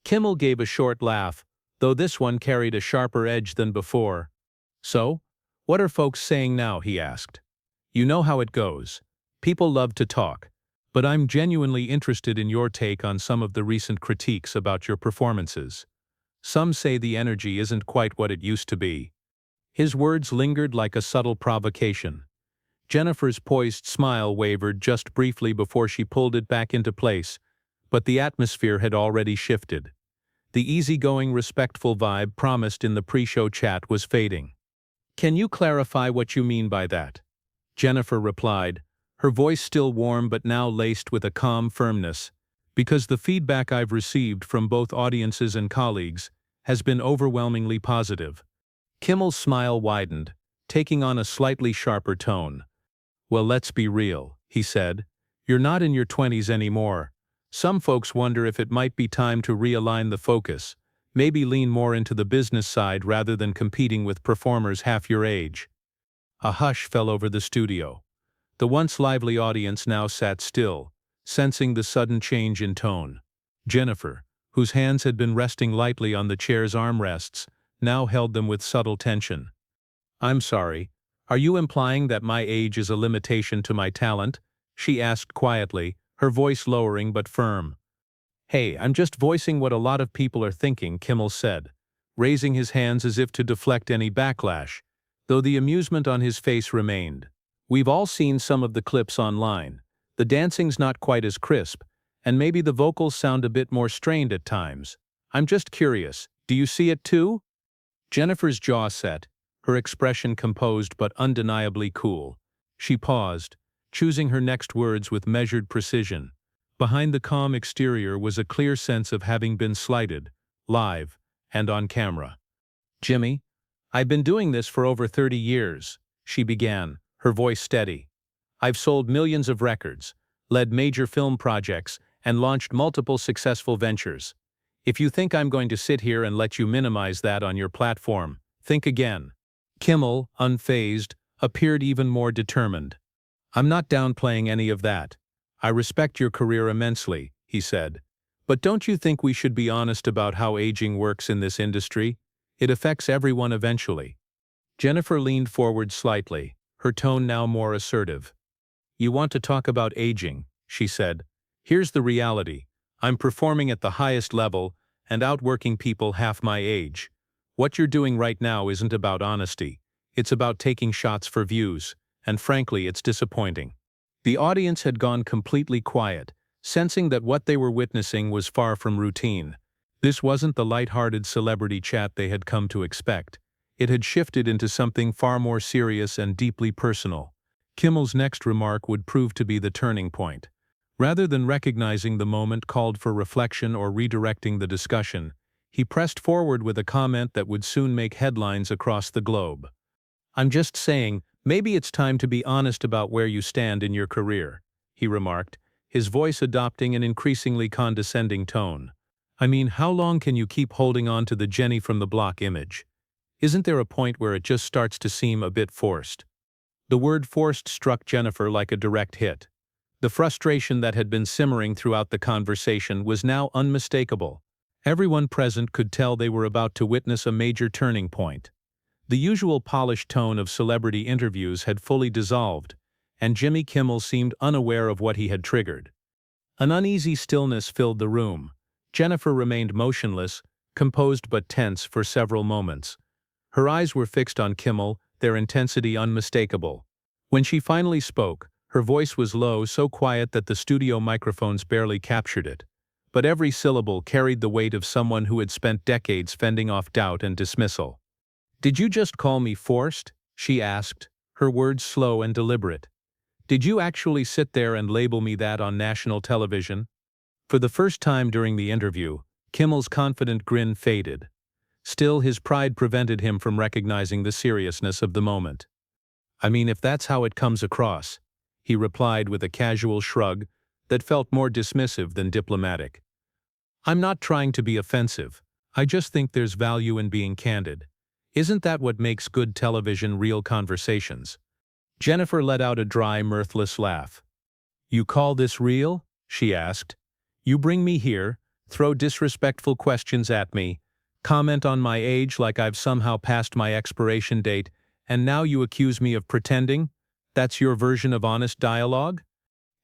Kimmel gave a short laugh, though this one carried a sharper edge than before. "So, what are folks saying now?" he asked. "You know how it goes. People love to talk, but I'm genuinely interested in your take on some of the recent critiques about your performances. Some say the energy isn't quite what it used to be." His words lingered like a subtle provocation. Jennifer's poised smile wavered just briefly before she pulled it back into place, but the atmosphere had already shifted. The easygoing, respectful vibe promised in the pre-show chat was fading. "Can you clarify what you mean by that?" Jennifer replied, her voice still warm but now laced with a calm firmness. "Because the feedback I've received from both audiences and colleagues has been overwhelmingly positive." Kimmel's smile widened, taking on a slightly sharper tone. "Well, let's be real," he said. "You're not in your 20s anymore. Some folks wonder if it might be time to realign the focus, maybe lean more into the business side rather than competing with performers half your age." A hush fell over the studio. The once lively audience now sat still, sensing the sudden change in tone. Jennifer, whose hands had been resting lightly on the chair's armrests, now held them with subtle tension. "I'm sorry, are you implying that my age is a limitation to my talent?" she asked quietly, her voice lowering but firm. "Hey, I'm just voicing what a lot of people are thinking," Kimmel said, raising his hands as if to deflect any backlash, though the amusement on his face remained. "We've all seen some of the clips online. The dancing's not quite as crisp, and maybe the vocals sound a bit more strained at times. I'm just curious, do you see it too?" Jennifer's jaw set, her expression composed but undeniably cool. She paused, choosing her next words with measured precision. Behind the calm exterior was a clear sense of having been slighted, live, and on camera. "Jimmy, I've been doing this for over 30 years, she began, her voice steady. "I've sold millions of records, led major film projects, and launched multiple successful ventures. If you think I'm going to sit here and let you minimize that on your platform, think again." Kimmel, unfazed, appeared even more determined. "I'm not downplaying any of that. I respect your career immensely," he said. "But don't you think we should be honest about how aging works in this industry? It affects everyone eventually." Jennifer leaned forward slightly, her tone now more assertive. "You want to talk about aging," she said. "Here's the reality. I'm performing at the highest level and outworking people half my age. What you're doing right now isn't about honesty. It's about taking shots for views, and frankly, it's disappointing." The audience had gone completely quiet, sensing that what they were witnessing was far from routine. This wasn't the light-hearted celebrity chat they had come to expect. It had shifted into something far more serious and deeply personal. Kimmel's next remark would prove to be the turning point. Rather than recognizing the moment called for reflection or redirecting the discussion, he pressed forward with a comment that would soon make headlines across the globe. "I'm just saying, maybe it's time to be honest about where you stand in your career," he remarked, his voice adopting an increasingly condescending tone. "I mean, how long can you keep holding on to the Jenny from the block image? Isn't there a point where it just starts to seem a bit forced?" The word forced struck Jennifer like a direct hit. The frustration that had been simmering throughout the conversation was now unmistakable. Everyone present could tell they were about to witness a major turning point. The usual polished tone of celebrity interviews had fully dissolved, and Jimmy Kimmel seemed unaware of what he had triggered. An uneasy stillness filled the room. Jennifer remained motionless, composed but tense for several moments. Her eyes were fixed on Kimmel, their intensity unmistakable. When she finally spoke, her voice was low, so quiet that the studio microphones barely captured it. But every syllable carried the weight of someone who had spent decades fending off doubt and dismissal. "Did you just call me forced?" she asked, her words slow and deliberate. "Did you actually sit there and label me that on national television?" For the first time during the interview, Kimmel's confident grin faded. Still, his pride prevented him from recognizing the seriousness of the moment. "I mean, if that's how it comes across," he replied with a casual shrug that felt more dismissive than diplomatic. "I'm not trying to be offensive. I just think there's value in being candid. Isn't that what makes good television real conversations?" Jennifer let out a dry, mirthless laugh. "You call this real?" she asked. "You bring me here, throw disrespectful questions at me, comment on my age like I've somehow passed my expiration date, and now you accuse me of pretending? That's your version of honest dialogue?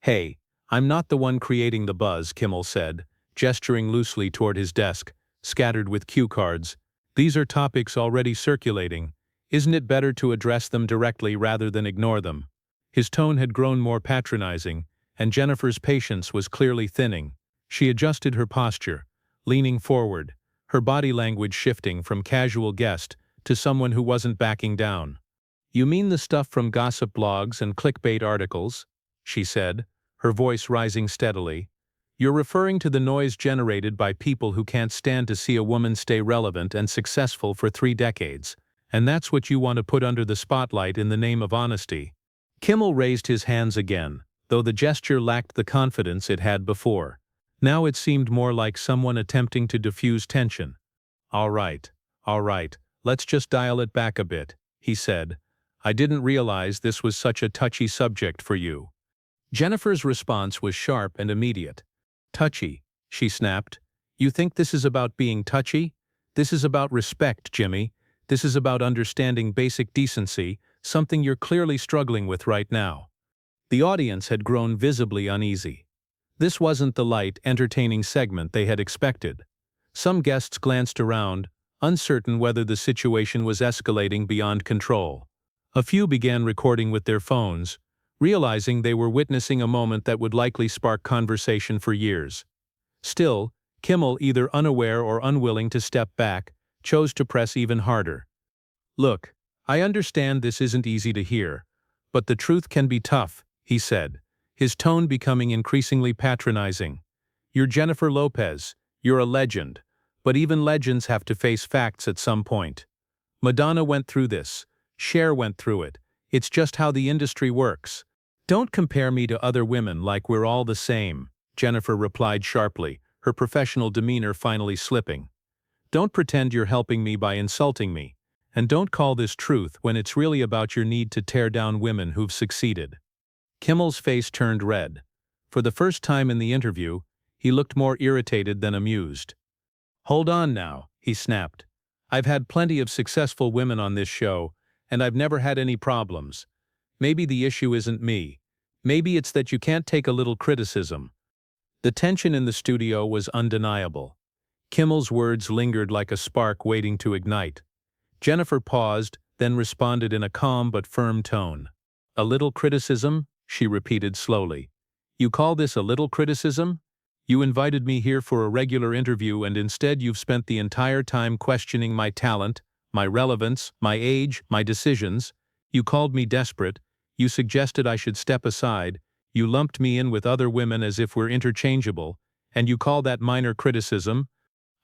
Hey, I'm not the one creating the buzz, Kimmel said, gesturing loosely toward his desk, scattered with cue cards. These are topics already circulating. Isn't it better to address them directly rather than ignore them? His tone had grown more patronizing, and Jennifer's patience was clearly thinning. She adjusted her posture, leaning forward, her body language shifting from casual guest to someone who wasn't backing down. You mean the stuff from gossip blogs and clickbait articles? She said, her voice rising steadily. You're referring to the noise generated by people who can't stand to see a woman stay relevant and successful for 3 decades, and that's what you want to put under the spotlight in the name of honesty. Kimmel raised his hands again, though the gesture lacked the confidence it had before. Now it seemed more like someone attempting to diffuse tension. All right, let's just dial it back a bit, he said. I didn't realize this was such a touchy subject for you. Jennifer's response was sharp and immediate. Touchy, she snapped. You think this is about being touchy? This is about respect, Jimmy. This is about understanding basic decency, something you're clearly struggling with right now. The audience had grown visibly uneasy. This wasn't the light, entertaining segment they had expected. Some guests glanced around, uncertain whether the situation was escalating beyond control. A few began recording with their phones, realizing they were witnessing a moment that would likely spark conversation for years. Still, Kimmel, either unaware or unwilling to step back, chose to press even harder. Look, I understand this isn't easy to hear, but the truth can be tough, he said, his tone becoming increasingly patronizing. You're Jennifer Lopez, you're a legend, but even legends have to face facts at some point. Madonna went through this, Cher went through it, it's just how the industry works. Don't compare me to other women like we're all the same, Jennifer replied sharply, her professional demeanor finally slipping. Don't pretend you're helping me by insulting me, and don't call this truth when it's really about your need to tear down women who've succeeded. Kimmel's face turned red. For the first time in the interview, he looked more irritated than amused. Hold on now, he snapped. I've had plenty of successful women on this show, and I've never had any problems. Maybe the issue isn't me. Maybe it's that you can't take a little criticism. The tension in the studio was undeniable. Kimmel's words lingered like a spark waiting to ignite. Jennifer paused, then responded in a calm but firm tone. A little criticism? She repeated slowly. You call this a little criticism? You invited me here for a regular interview and instead you've spent the entire time questioning my talent, my relevance, my age, my decisions. You called me desperate. You suggested I should step aside. You lumped me in with other women as if we're interchangeable. And you call that minor criticism?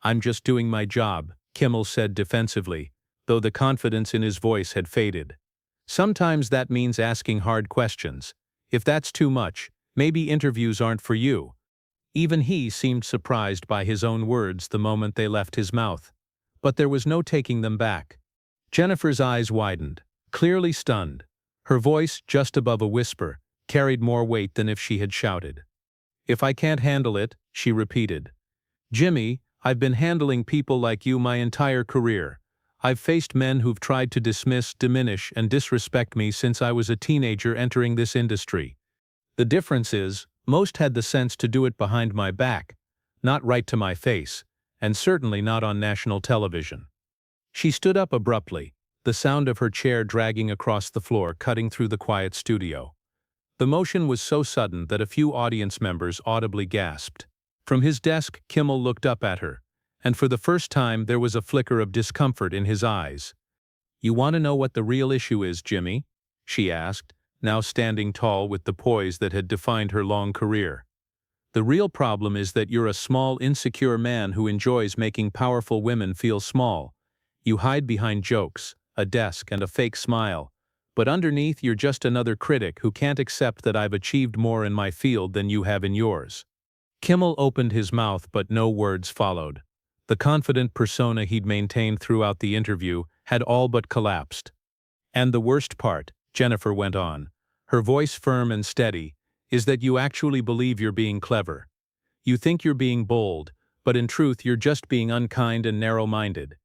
I'm just doing my job, Kimmel said defensively, though the confidence in his voice had faded. Sometimes that means asking hard questions. If that's too much, maybe interviews aren't for you. Even he seemed surprised by his own words the moment they left his mouth. But there was no taking them back. Jennifer's eyes widened, clearly stunned. Her voice, just above a whisper, carried more weight than if she had shouted. If I can't handle it, she repeated. Jimmy, I've been handling people like you my entire career. I've faced men who've tried to dismiss, diminish, and disrespect me since I was a teenager entering this industry. The difference is, most had the sense to do it behind my back, not right to my face, and certainly not on national television. She stood up abruptly, the sound of her chair dragging across the floor cutting through the quiet studio. The motion was so sudden that a few audience members audibly gasped. From his desk, Kimmel looked up at her, and for the first time there was a flicker of discomfort in his eyes. You want to know what the real issue is, Jimmy? She asked, now standing tall with the poise that had defined her long career. The real problem is that you're a small, insecure man who enjoys making powerful women feel small. You hide behind jokes, a desk, and a fake smile. But underneath you're just another critic who can't accept that I've achieved more in my field than you have in yours. Kimmel opened his mouth but no words followed. The confident persona he'd maintained throughout the interview had all but collapsed. And the worst part, Jennifer went on, her voice firm and steady, is that you actually believe you're being clever. You think you're being bold, but in truth you're just being unkind and narrow-minded.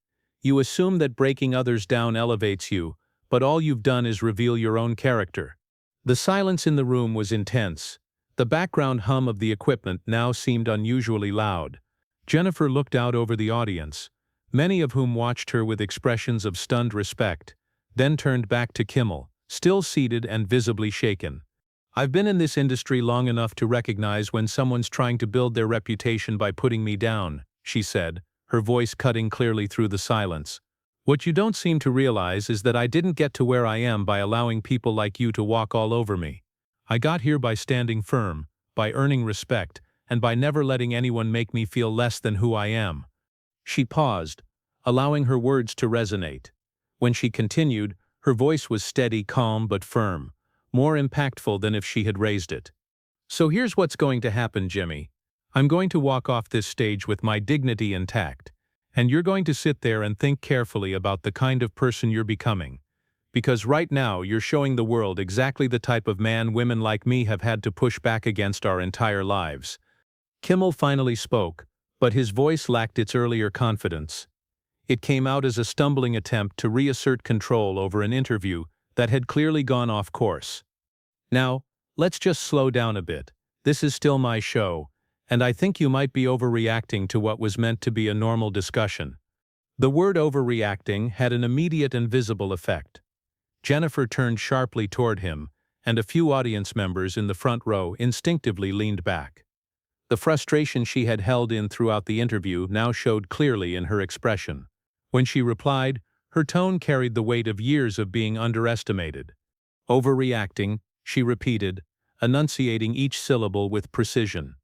You assume that breaking others down elevates you, but all you've done is reveal your own character." The silence in the room was intense. The background hum of the equipment now seemed unusually loud. Jennifer looked out over the audience, many of whom watched her with expressions of stunned respect, then turned back to Kimmel, still seated and visibly shaken. "I've been in this industry long enough to recognize when someone's trying to build their reputation by putting me down," she said, her voice cutting clearly through the silence. "What you don't seem to realize is that I didn't get to where I am by allowing people like you to walk all over me. I got here by standing firm, by earning respect, and by never letting anyone make me feel less than who I am." She paused, allowing her words to resonate. When she continued, her voice was steady, calm but firm, more impactful than if she had raised it. "So here's what's going to happen, Jimmy. I'm going to walk off this stage with my dignity intact, and you're going to sit there and think carefully about the kind of person you're becoming. Because right now you're showing the world exactly the type of man women like me have had to push back against our entire lives." Kimmel finally spoke, but his voice lacked its earlier confidence. It came out as a stumbling attempt to reassert control over an interview that had clearly gone off course. "Now, let's just slow down a bit. This is still my show, and I think you might be overreacting to what was meant to be a normal discussion." The word overreacting had an immediate and visible effect. Jennifer turned sharply toward him, and a few audience members in the front row instinctively leaned back. The frustration she had held in throughout the interview now showed clearly in her expression. When she replied, her tone carried the weight of years of being underestimated. "Overreacting," she repeated, enunciating each syllable with precision.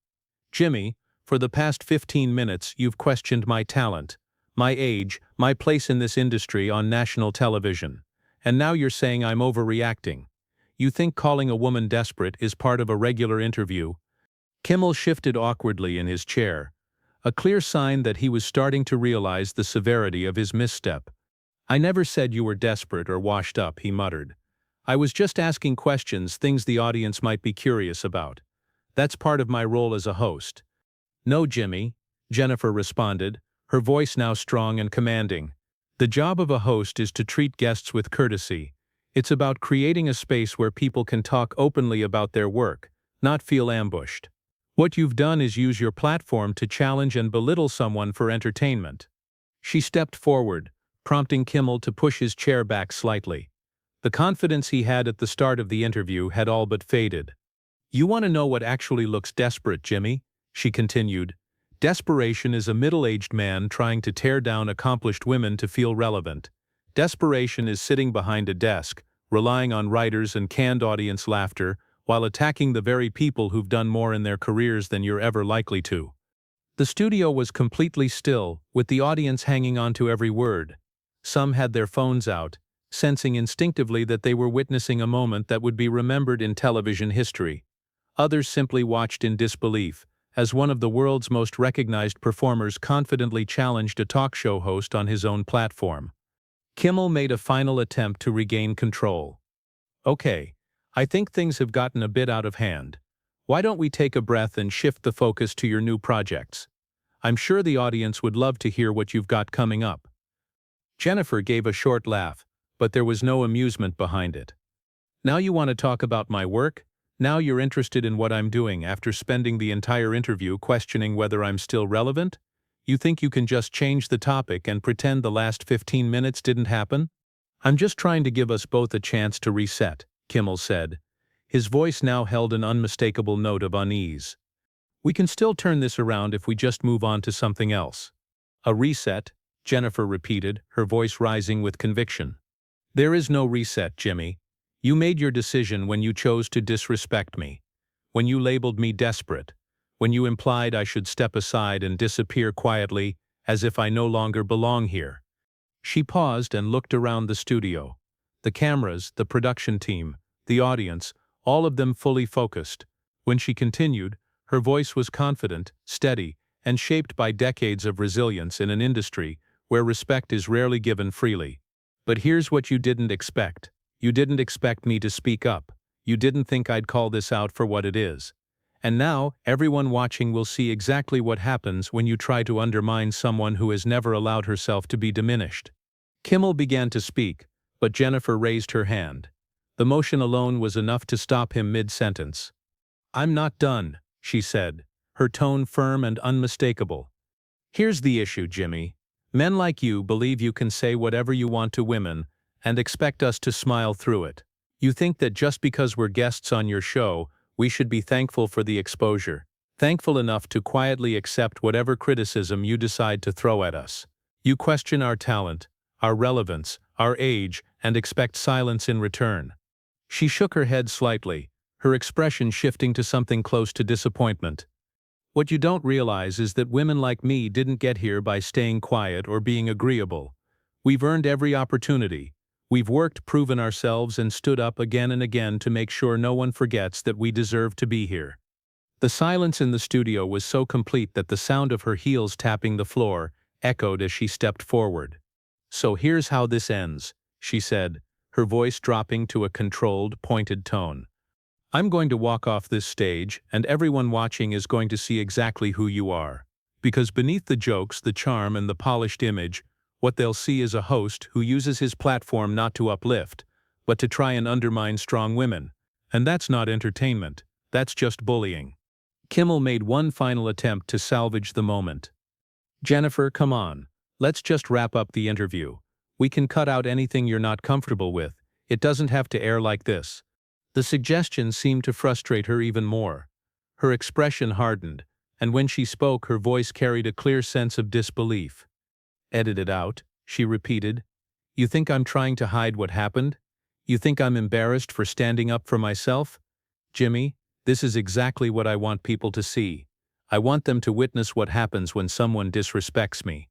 "Jimmy, for the past 15 minutes you've questioned my talent, my age, my place in this industry on national television. And now you're saying I'm overreacting. You think calling a woman desperate is part of a regular interview?" Kimmel shifted awkwardly in his chair, a clear sign that he was starting to realize the severity of his misstep. "I never said you were desperate or washed up," he muttered. "I was just asking questions, things the audience might be curious about. That's part of my role as a host." "No, Jimmy," Jennifer responded, her voice now strong and commanding. "The job of a host is to treat guests with courtesy. It's about creating a space where people can talk openly about their work, not feel ambushed. What you've done is use your platform to challenge and belittle someone for entertainment." She stepped forward, prompting Kimmel to push his chair back slightly. The confidence he had at the start of the interview had all but faded. "You want to know what actually looks desperate, Jimmy?" she continued. "Desperation is a middle-aged man trying to tear down accomplished women to feel relevant. Desperation is sitting behind a desk, relying on writers and canned audience laughter, while attacking the very people who've done more in their careers than you're ever likely to." The studio was completely still, with the audience hanging on to every word. Some had their phones out, sensing instinctively that they were witnessing a moment that would be remembered in television history. Others simply watched in disbelief, as one of the world's most recognized performers confidently challenged a talk show host on his own platform. Kimmel made a final attempt to regain control. "Okay, I think things have gotten a bit out of hand. Why don't we take a breath and shift the focus to your new projects? I'm sure the audience would love to hear what you've got coming up." Jennifer gave a short laugh, but there was no amusement behind it. "Now you want to talk about my work? Now you're interested in what I'm doing after spending the entire interview questioning whether I'm still relevant? You think you can just change the topic and pretend the last 15 minutes didn't happen?" "I'm just trying to give us both a chance to reset," Kimmel said. His voice now held an unmistakable note of unease. "We can still turn this around if we just move on to something else." "A reset," Jennifer repeated, her voice rising with conviction. "There is no reset, Jimmy. You made your decision when you chose to disrespect me, when you labeled me desperate, when you implied I should step aside and disappear quietly, as if I no longer belong here." She paused and looked around the studio. The cameras, the production team, the audience, all of them fully focused. When she continued, her voice was confident, steady, and shaped by decades of resilience in an industry where respect is rarely given freely. "But here's what you didn't expect. You didn't expect me to speak up. You didn't think I'd call this out for what it is. And now, everyone watching will see exactly what happens when you try to undermine someone who has never allowed herself to be diminished. Kimmel began to speak, but Jennifer raised her hand. The motion alone was enough to stop him mid-sentence. "I'm not done," she said, her tone firm and unmistakable. "Here's the issue, Jimmy. Men like you believe you can say whatever you want to women and expect us to smile through it. You think that just because we're guests on your show, we should be thankful for the exposure, thankful enough to quietly accept whatever criticism you decide to throw at us. You question our talent, our relevance, our age, and expect silence in return." She shook her head slightly, her expression shifting to something close to disappointment. "What you don't realize is that women like me didn't get here by staying quiet or being agreeable. We've earned every opportunity. We've worked, proven ourselves, and stood up again and again to make sure no one forgets that we deserve to be here." The silence in the studio was so complete that the sound of her heels tapping the floor echoed as she stepped forward. "So here's how this ends," she said, her voice dropping to a controlled, pointed tone. "I'm going to walk off this stage, and everyone watching is going to see exactly who you are. Because beneath the jokes, the charm, and the polished image, what they'll see is a host who uses his platform not to uplift, but to try and undermine strong women. And that's not entertainment, that's just bullying." Kimmel made one final attempt to salvage the moment. "Jennifer, come on. Let's just wrap up the interview. We can cut out anything you're not comfortable with. It doesn't have to air like this." The suggestion seemed to frustrate her even more. Her expression hardened, and when she spoke her voice carried a clear sense of disbelief. "Edit it out," she repeated. "You think I'm trying to hide what happened? You think I'm embarrassed for standing up for myself? Jimmy, this is exactly what I want people to see. I want them to witness what happens when someone disrespects me.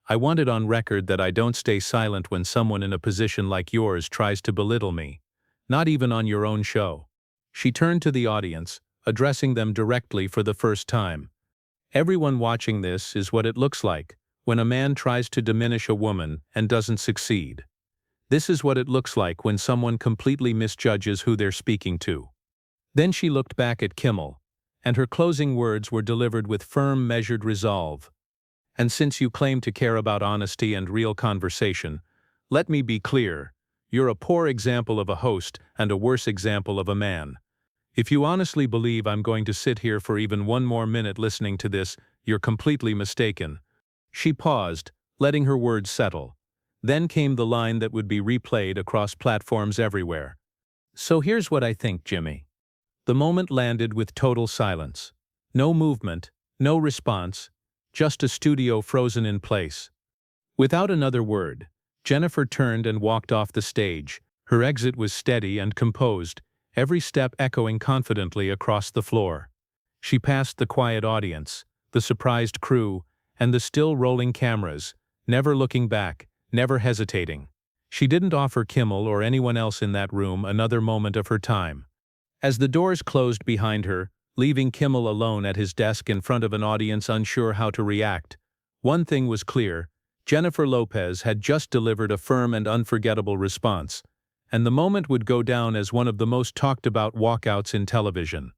I want it on record that I don't stay silent when someone in a position like yours tries to belittle me. Not even on your own show." She turned to the audience, addressing them directly for the first time. "Everyone watching this is what it looks like when a man tries to diminish a woman and doesn't succeed. This is what it looks like when someone completely misjudges who they're speaking to." Then she looked back at Kimmel, and her closing words were delivered with firm, measured resolve. "And since you claim to care about honesty and real conversation, let me be clear. You're a poor example of a host and a worse example of a man. If you honestly believe I'm going to sit here for even one more minute listening to this, you're completely mistaken." She paused, letting her words settle. Then came the line that would be replayed across platforms everywhere. "So here's what I think, Jimmy." The moment landed with total silence. No movement, no response, just a studio frozen in place. Without another word, Jennifer turned and walked off the stage. Her exit was steady and composed, every step echoing confidently across the floor. She passed the quiet audience, the surprised crew, and the still rolling cameras, never looking back, never hesitating. She didn't offer Kimmel or anyone else in that room another moment of her time. As the doors closed behind her, leaving Kimmel alone at his desk in front of an audience unsure how to react, one thing was clear: Jennifer Lopez had just delivered a firm and unforgettable response, and the moment would go down as one of the most talked about walkouts in television.